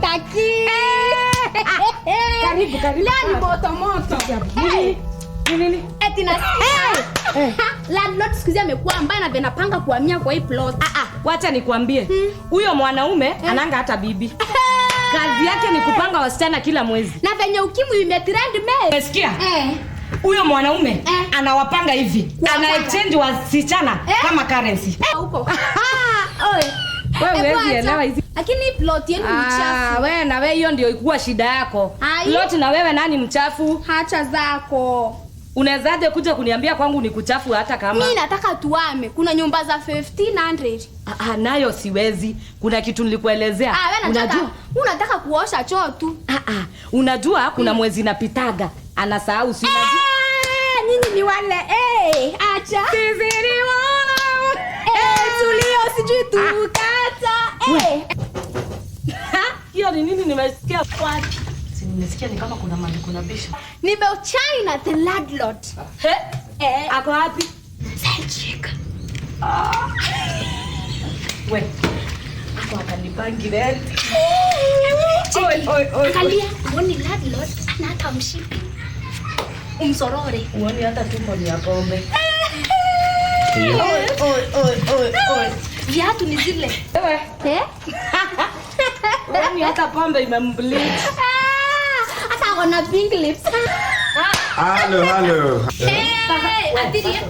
kaki. Karibu. Leo ni moto. Nini? Eti na landlord siku amekuwa ambaye anapanga kuhamia kwa hii plot. Wacha nikwambie. Huyo mwanaume ananga hata bibi. Kazi yake ni kupanga wasichana kila mwezi. Na venye ukimwi imetrend me. Umesikia? Huyo mwanaume anawapanga hivi. Ana exchange wasichana kama currency. Huko. Wewe huwezi elewa hizi. Lakini plot yenu ni chafu. Wewe na wewe hiyo ndio ilikuwa shida yako. Plot na wewe nani mchafu? Hacha zako. Unawezaje kuja kuniambia kwangu ni kuchafu hata kama? Mimi nataka tuame. Kuna nyumba za 1500. Nayo siwezi. Kuna kitu nilikuelezea. Unataka kuosha choo tu. Unajua kuna mwezi napitaga. Anasahau si unajua. Nini ni wale? Acha. Sisi ni wale. Tulio sijui tukata. Hiyo ni nini nimesikia wapi? Si nimesikia ni kama kuna mali kuna bisha. Nimeuchai na the landlord. Ako wapi? Selchika. We. Ako akanipangi rent. Angalia, uone landlord anataka mshipi. Umsorore. Uone hata tumbo ni ya pombe. Viatu ni zile. Wewe. Uone hata pombe imembleach. Hata akona pink lips. Halo. Adiria.